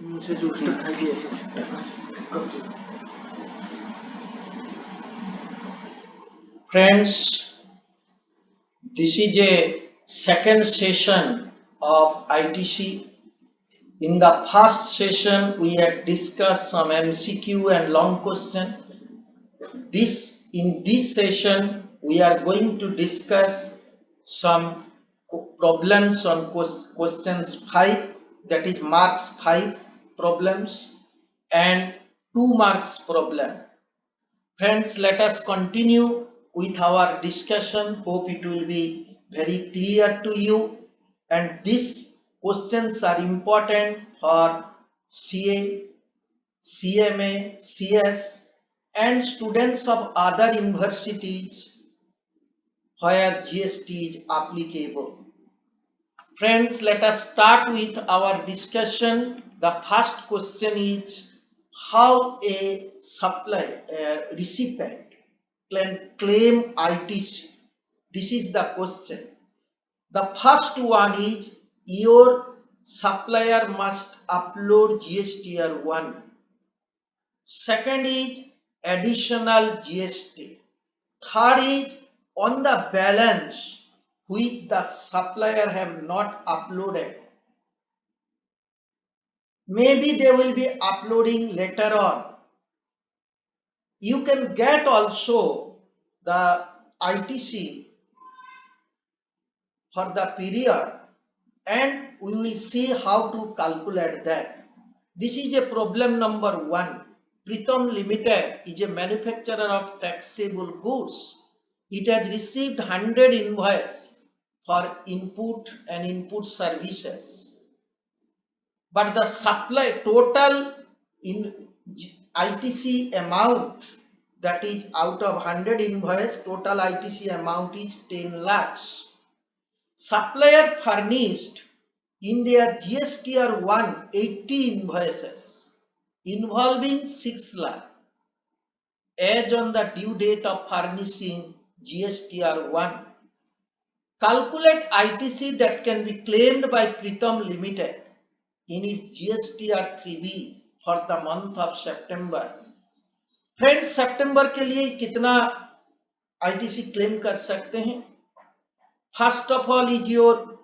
से जो स्टक है ये Friends, this is a second session of ITC. In the first session, we had discussed some MCQ and long question. In this session, we are going to discuss some problems on questions 5, that is marks 5 problems, and 2 marks problem. Friends, let us continue with our discussion. Hope it will be very clear to you. And these questions are important for CA, CMA, CS, and students of other universities where GST is applicable. Friends, let us start with our discussion. The first question is how a recipient can claim ITC. This is the question. The first one is your supplier must upload GSTR 1. Second is additional GST. Third is on the balance which the supplier have not uploaded. Maybe they will be uploading later on. You can get also the ITC for the period, and we will see how to calculate that. This is a problem number 1. Pritam Limited is a manufacturer of taxable goods. It has received 100 invoices for input and input services. But the supply total in ITC amount, that is out of 100 invoices, total ITC amount is 10 lakhs. Supplier furnished in their GSTR 1 80 invoices involving 6 lakh as on the due date of furnishing GSTR 1. Calculate ITC that can be claimed by Pritam Limited in its GSTR 3B for the month of September. Friends, September के लिए कितना ITC claim कर सकते हैं? First of all is your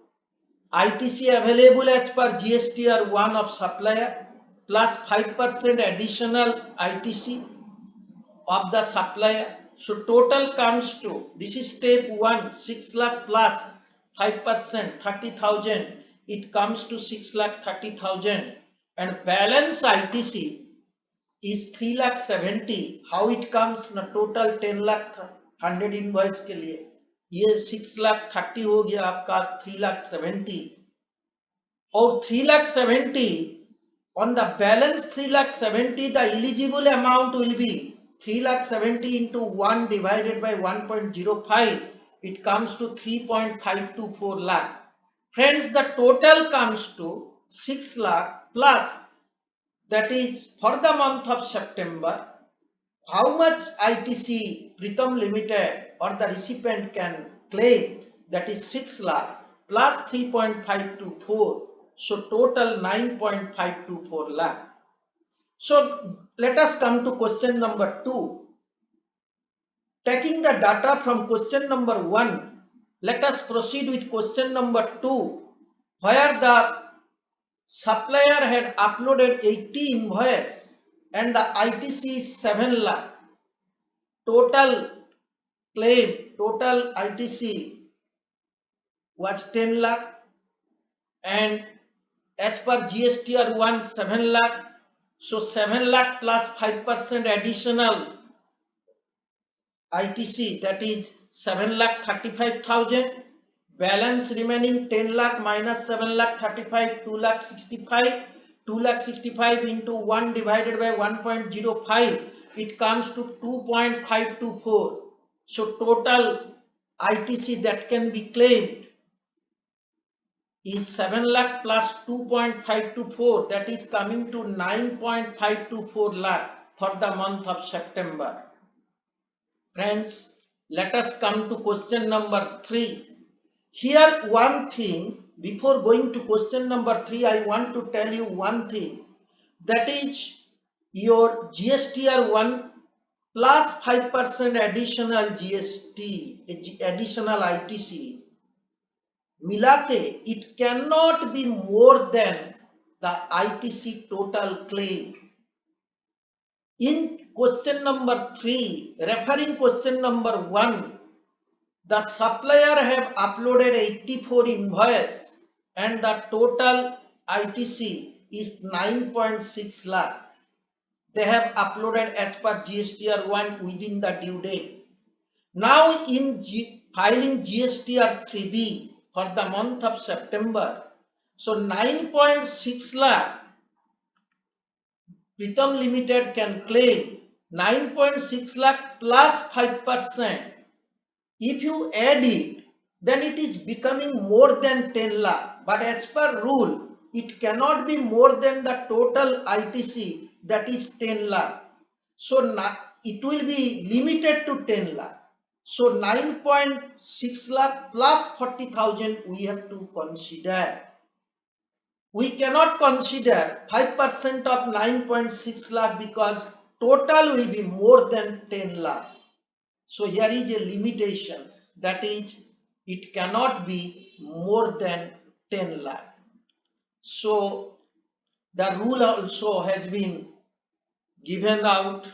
ITC available as per GSTR 1 of supplier plus 5% additional ITC of the supplier. So total comes to, this is step 1, 6 lakh plus 5%, 30,000. It comes to 6 lakh 30,000, and balance ITC is 3 lakh 70. How it comes? ना total 10 lakh 100 invoice के लिए ये 6 लाख 30 हो गया आपका 3 लाख 70, और 3 lakh 70 on the balance 3 lakh 70, the eligible amount will be 3 lakh 70 into 1 divided by 1.05. It comes to 3.524 lakh. Friends, the total comes to 6 lakh plus, that is for the month of September, how much ITC Pritam Limited or the recipient can claim, that is 6 lakh plus 3.524. So total 9.524 lakh. So let us come to question number 2. Taking the data from question number 1, let us proceed with question number 2, where the supplier had uploaded 80 invoices and the ITC is 7 lakh. Total claim, total ITC was 10 lakh, and as per GSTR 1 7 lakh. So 7 lakh plus 5% additional ITC, that is 7 lakh 35,000. Balance remaining 10 lakh minus 7 lakh 35, 2 lakh 65. 2 lakh 65 into 1 divided by 1.05. It comes to 2.524. So total ITC that can be claimed is 7 lakh plus 2.524, that is coming to 9.524 lakh for the month of September. Friends, let us come to question number 3. Here one thing, before going to question number 3, I want to tell you one thing. that is your GSTR 1 plus 5% additional GST, additional ITC, Milake, it cannot be more than the ITC total claim. In question number 3, referring question number 1, the supplier have uploaded 84 invoice and the total ITC is 9.6 lakh. They have uploaded as per GSTR 1 within the due date. Now in filing GSTR 3B for the month of September, so 9.6 lakh Pritam Limited can claim 9.6 lakh plus 5%. If you add it, then it is becoming more than 10 lakh. But as per rule, it cannot be more than the total ITC, that is 10 lakh. So it will be limited to 10 lakh. So 9.6 lakh plus 40,000 we have to consider. We cannot consider 5% of 9.6 lakh because total will be more than 10 lakh. So here is a limitation, that is it cannot be more than 10 lakh. So the rule also has been given out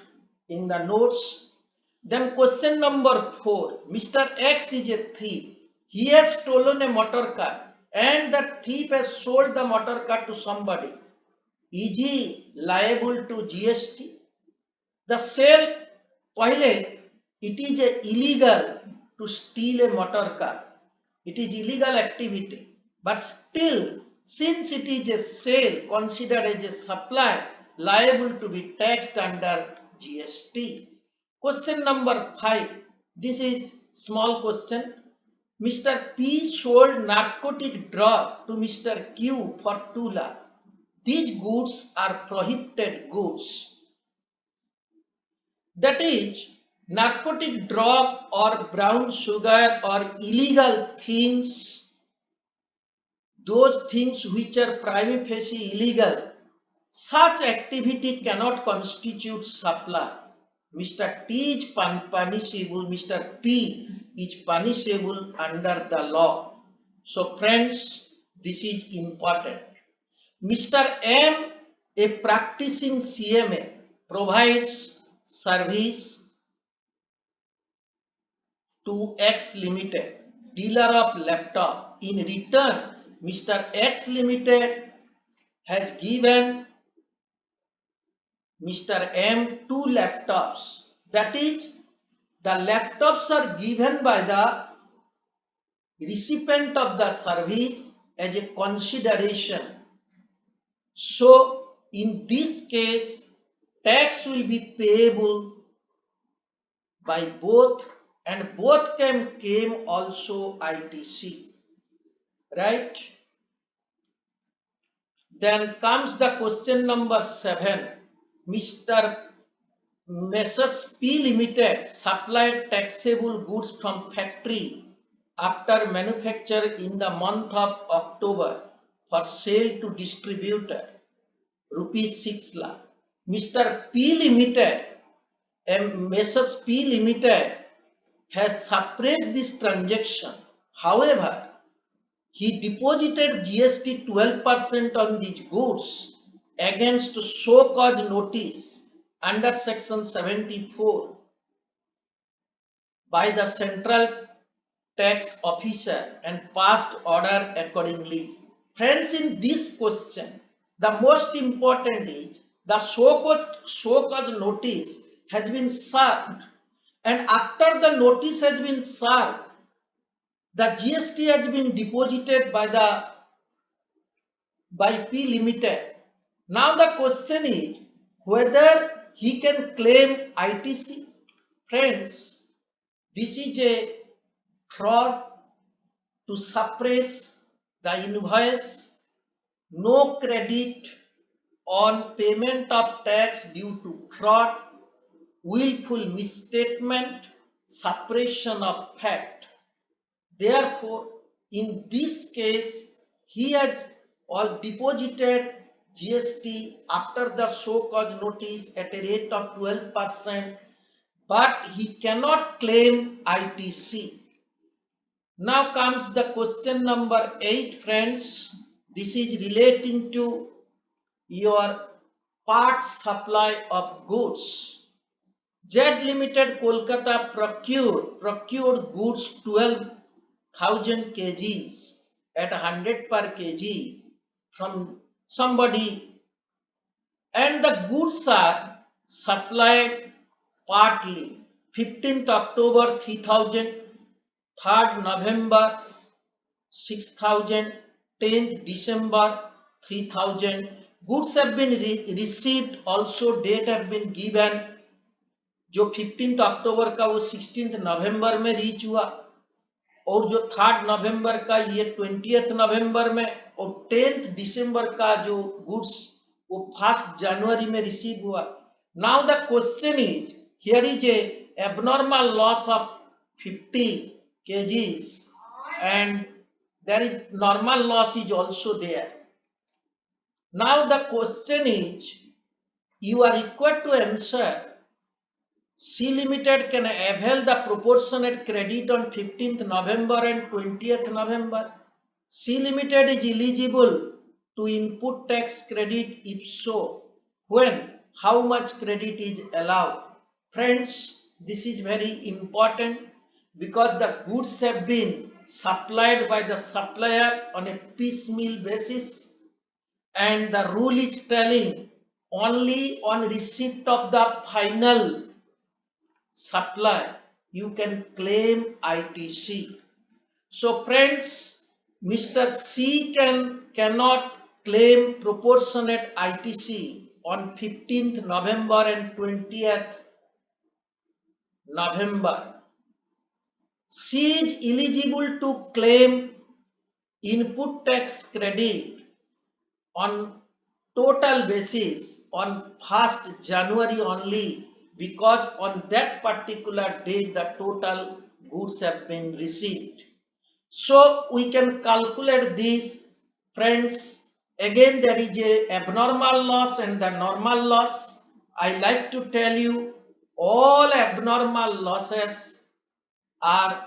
in the notes. Then question number 4, Mr. X is a thief. He has stolen a motor car and the thief has sold the motor car to somebody. Is he liable to GST? The sale, पहले, it is illegal to steal a motor car. It is illegal activity. But still, since it is a sale considered as a supply, liable to be taxed under GST. Question number 5. This is small question. Mr. P sold narcotic drug to Mr. Q for 2 lakh. These goods are prohibited goods. That is, narcotic drug or brown sugar or illegal things, those things which are prima facie illegal, such activity cannot constitute supply. Mr. T is punishable, Mr. P is punishable under the law. So friends, this is important. Mr. M, a practicing CMA, provides service to X Limited, dealer of laptop. In return, Mr. X Limited has given Mr. M 2 laptops. That is, the laptops are given by the recipient of the service as a consideration. So, in this case, tax will be payable by both, and both came also ITC, right? Then comes the question number 7. Messrs. P Limited supplied taxable goods from factory after manufacture in the month of October for sale to distributor, rupees 6 lakh. Mr. P Limited and Messrs. P Limited has suppressed this transaction. However, he deposited GST 12% on these goods against show cause notice under section 74 by the central tax officer and passed order accordingly. Friends, in this question, the most important is the show cause notice has been served, and after the notice has been served, the GST has been deposited by P Limited. Now the question is whether he can claim ITC. Friends, this is a fraud to suppress the invoice, no credit on payment of tax due to fraud, willful misstatement, suppression of fact. Therefore, in this case, he has all deposited GST after the show cause notice at a rate of 12%, but he cannot claim ITC. Now comes the question number 8, friends. This is relating to your part supply of goods. Z Limited Kolkata procured goods 12,000 kgs at 100 per kg from somebody, and the goods are supplied partly 15th October 3000, 3rd November 6000, 10th December 3000. Goods have been received, also date have been given. जो 15th अक्टूबर का वो 16th नवंबर में reach हुआ, और जो 3rd नवंबर का ये 20th नवंबर में, और 10th दिसंबर का जो गुड्स वो 1st जनवरी में रिसीव हुआ. Now the question is, here is a abnormal loss of 50 kgs and there is normal loss is also there. Now the question is, you are required to answer. C Limited can avail the proportionate credit on 15th November and 20th November. C Limited is eligible to input tax credit. If so, when? How much credit is allowed? Friends, this is very important because the goods have been supplied by the supplier on a piecemeal basis, and the rule is telling only on receipt of the final supply you can claim ITC. So friends, Mr. C cannot claim proportionate ITC on 15th November and 20th November. C is eligible to claim input tax credit on total basis on 1st January only, because on that particular date the total goods have been received. So we can calculate this, friends. Again, there is a abnormal loss and the normal loss. I like to tell you, all abnormal losses are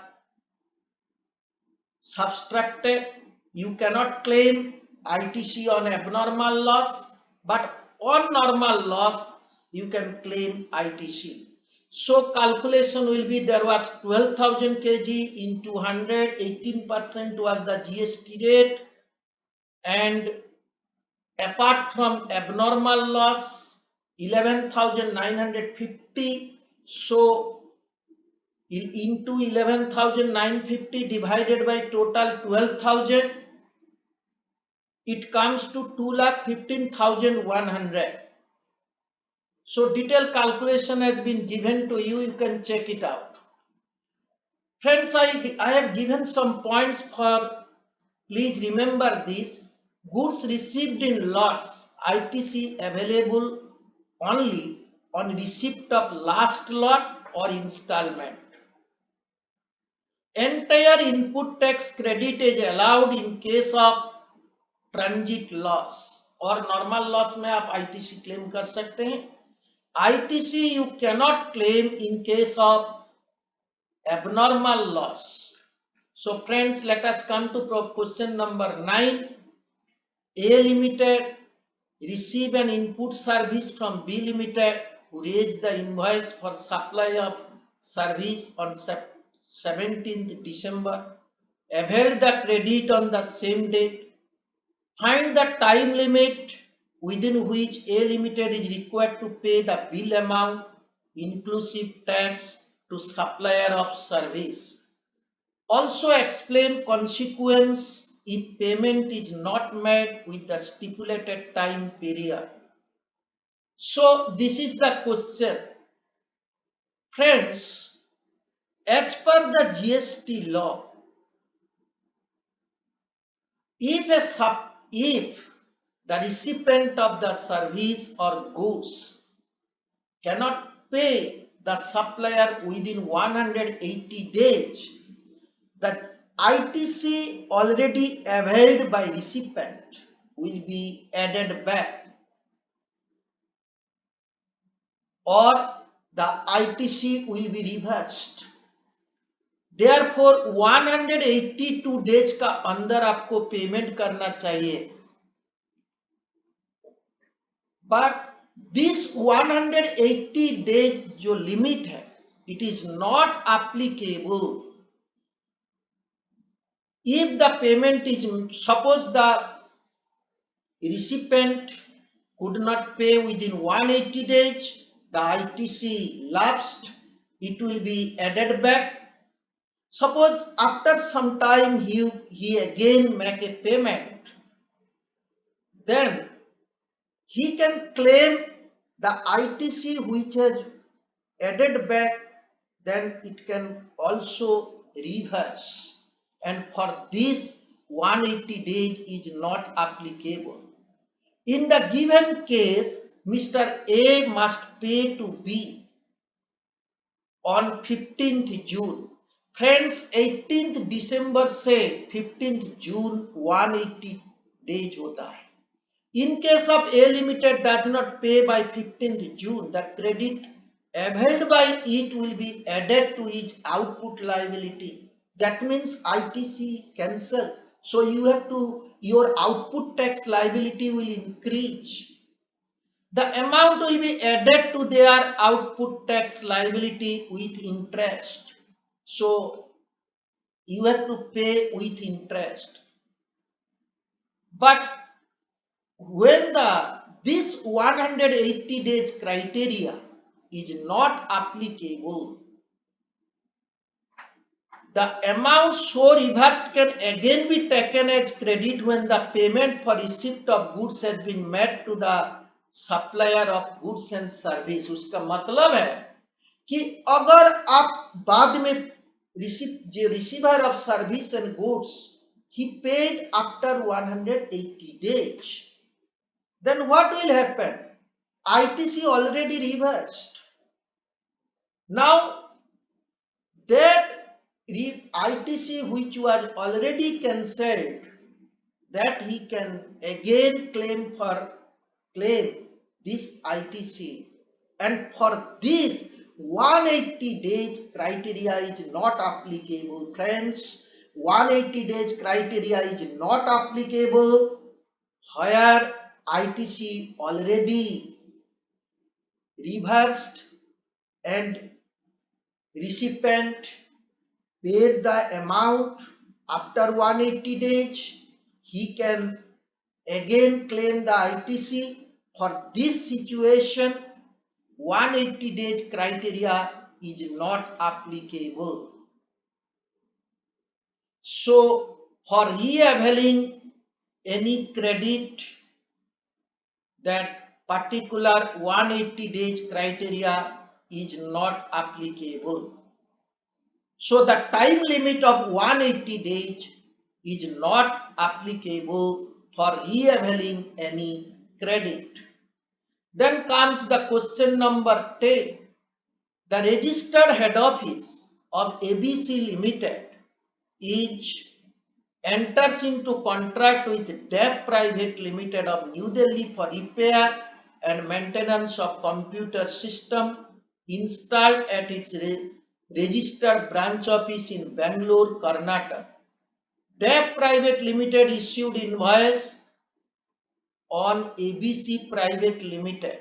subtracted. You cannot claim ITC on abnormal loss, but on normal loss you can claim ITC. So calculation will be, there was 12,000 kg into 100, 18% was the GST rate, and apart from abnormal loss 11,950, so into 11,950 divided by total 12,000, it comes to 2,15,100. So detailed calculation has been given to you, you can check it out. Friends, I have given some points for, please remember this. Goods received in lots, ITC available only on receipt of last lot or installment. Entire input tax credit is allowed in case of transit loss, और normal loss में आप ITC claim कर सकते हैं. ITC you cannot claim in case of abnormal loss. So friends, let us come to question number 9. A Limited receive an input service from B Limited, who raised the invoice for supply of service on 17th December, availed the credit on the same date. Find the time limit within which A Limited is required to pay the bill amount inclusive tax to supplier of service. Also explain consequence if payment is not made with the stipulated time period. So this is the question. Friends, as per the GST law, if the recipient of the service or goods cannot pay the supplier within 180 days, the ITC already availed by recipient will be added back or the ITC will be reversed. Therefore 182 days का अंदर आपको payment करना चाहिए, but this 180 days जो limit है, it is not applicable if the payment is, suppose the recipient could not pay within 180 days, the ITC lapsed, it will be added back. Suppose after some time he again make a payment, then he can claim the ITC which has added back, then it can also reverse, and for this 180 days is not applicable. In the given case, Mr. A must pay to B on 15th June. Friends, 18th December से 15th June 180 days होता है. In case of A Limited does not pay by 15th June, the credit availed by it will be added to his output liability. That means ITC cancel. So you have to, your output tax liability will increase. The amount will be added to their output tax liability with interest. So you have to pay with interest. But when this 180 days criteria is not applicable, the amount so reversed can again be taken as credit when the payment for receipt of goods has been made to the supplier of goods and service. उसका मतलब है कि अगर आप बाद में receiver of service and goods he paid after 180 days, then what will happen? ITC already reversed. Now that ITC which was already cancelled, that he can again claim this ITC, and for this 180 days criteria is not applicable. Friends, 180 days criteria is not applicable where ITC already reversed and recipient paid the amount after 180 days. He can again claim the ITC. For this situation, 180 days criteria is not applicable. So for re-availing any credit, that particular 180 days criteria is not applicable. So the time limit of 180 days is not applicable for re-availing any credit. Then comes the question number 10. The registered head office of ABC Limited enters into contract with DEP Private Limited of New Delhi for repair and maintenance of computer system installed at its registered branch office in Bangalore, Karnataka. DEP Private Limited issued invoice on ABC Private Limited,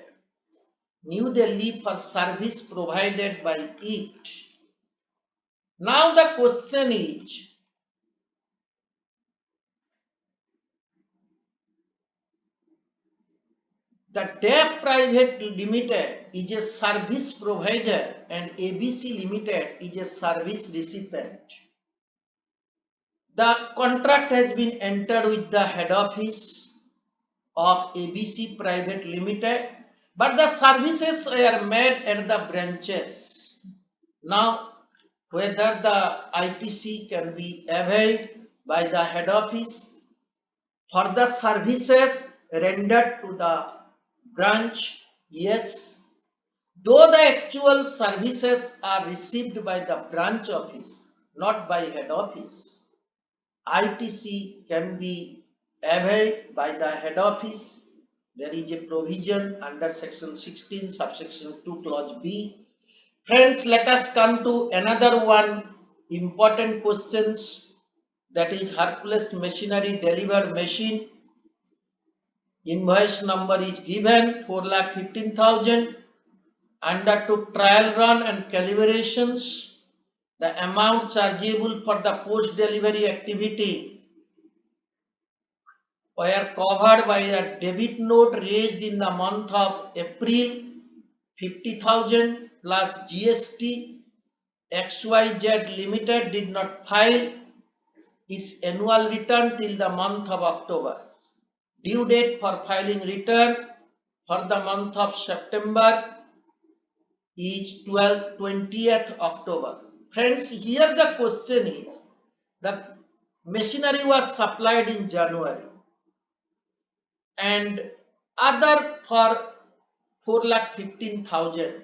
New Delhi for service provided by it. Now the question is, the DEP Private Limited is a service provider and ABC Limited is a service recipient. The contract has been entered with the head office of ABC Private Limited, but the services are made at the branches. Now, whether the ITC can be availed by the head office for the services rendered to the branch, yes. Though the actual services are received by the branch office, not by head office, ITC can be availed by the head office. there is a provision under section 16 subsection 2 clause B. Friends, let us come to another one important questions, that is Hercules machinery delivered machine. Invoice number is given 4,15,000. Undertook trial run and calibrations. The amount chargeable for the post delivery activity were covered by a debit note raised in the month of April, 50,000 plus GST. XYZ Limited did not file its annual return till the month of October. Due date for filing return for the month of September is 20th October. Friends, here the question is, the machinery was supplied in January and other for 4,15,000,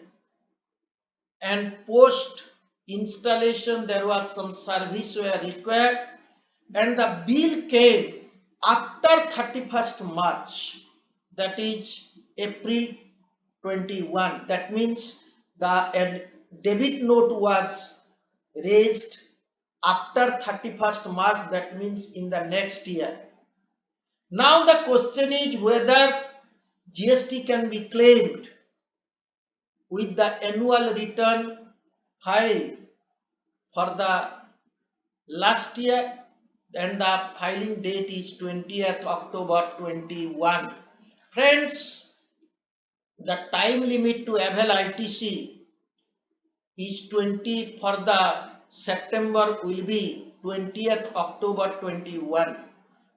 and post installation there was some service were required, and the bill came after 31st March, that is April 21. That means the debit note was raised after 31st March, that means in the next year. Now the question is whether GST can be claimed with the annual return filed for the last year, and the filing date is 20th October 21. Friends, the time limit to avail ITC is 20 for the September will be 20th October 21.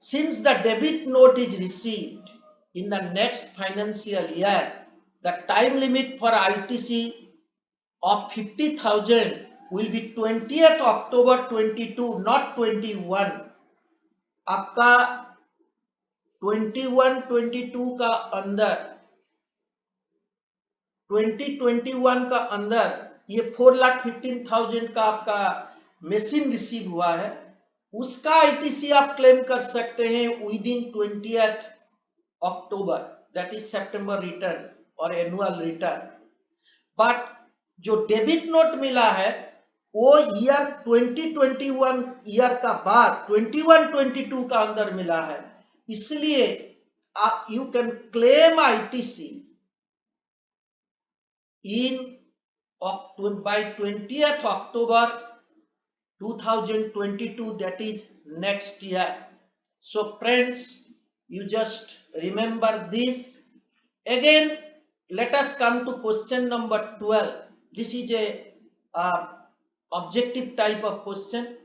Since the debit note is received in the next financial year, the time limit for ITC of 50,000 will be 20th October 22, not 21. आपका 21-22 का अंदर 2021 का अंदर ये 4,15,000 का आपका machine receive हुआ है, उसका आईटीसी आप क्लेम कर सकते हैं with in 20th October, that is September return और एनुअल रिटर्न. बट जो डेबिट नोट मिला है वो ईयर 2021 ईयर का बाद 21-22 का अंदर मिला है, इसलिए you can claim ITC in by 20th October 2022, that is next year. So friends, you just remember this. Again, let us come to question number 12. This is a objective type of question.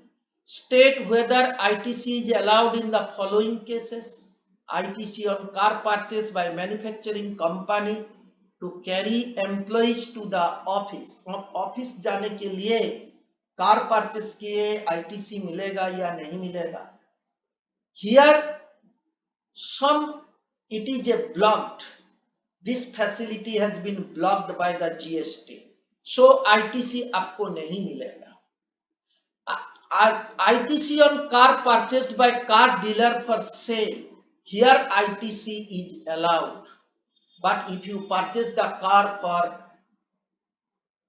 State whether ITC is allowed in the following cases. ITC on car purchase by manufacturing company to carry employees to the office. Office जाने के लिए car purchase किए ITC मिलेगा या नहीं मिलेगा. Here some it is a blocked. This facility has been blocked by the GST. So ITC आपको नहीं मिलेगा. ITC on car purchased by car dealer for sale. Here ITC is allowed. But if you purchase the car for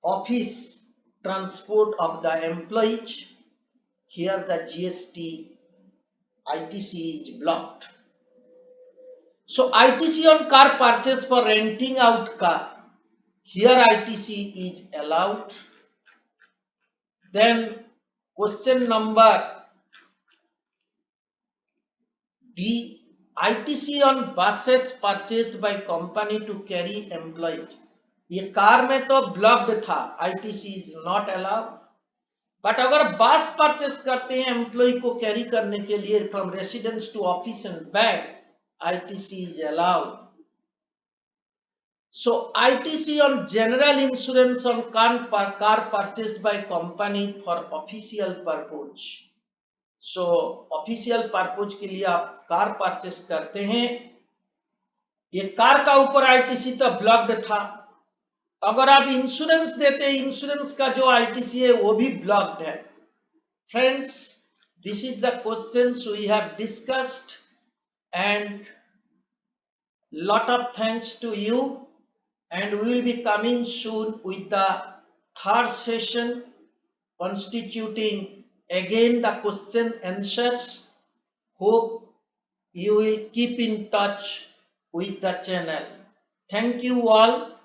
office transport of the employees, here the GST ITC is blocked. So ITC on car purchase for renting out car, here ITC is allowed. Then question number D, ITC on buses purchased by company to carry employees. ये car में तो blocked था, ITC is not allowed. But अगर बस purchase करते हैं employ को carry करने के लिए from residence to office and back, ITC is allowed. So ITC on general insurance on car purchased by company for official purpose. So official purpose के लिए आप कार परचेस करते हैं, ये कार का ऊपर आईटीसी तो ब्लॉक्ड था. अगर आप इंश्योरेंस देते हैं, इंश्योरेंस का जो आईटीसी है वो भी ब्लॉक्ड है. Friends, this is the questions we have discussed, and Lot of thanks to you, and we will be coming soon with the third session constituting again the question answers. Hope you will keep in touch with the channel. Thank you all.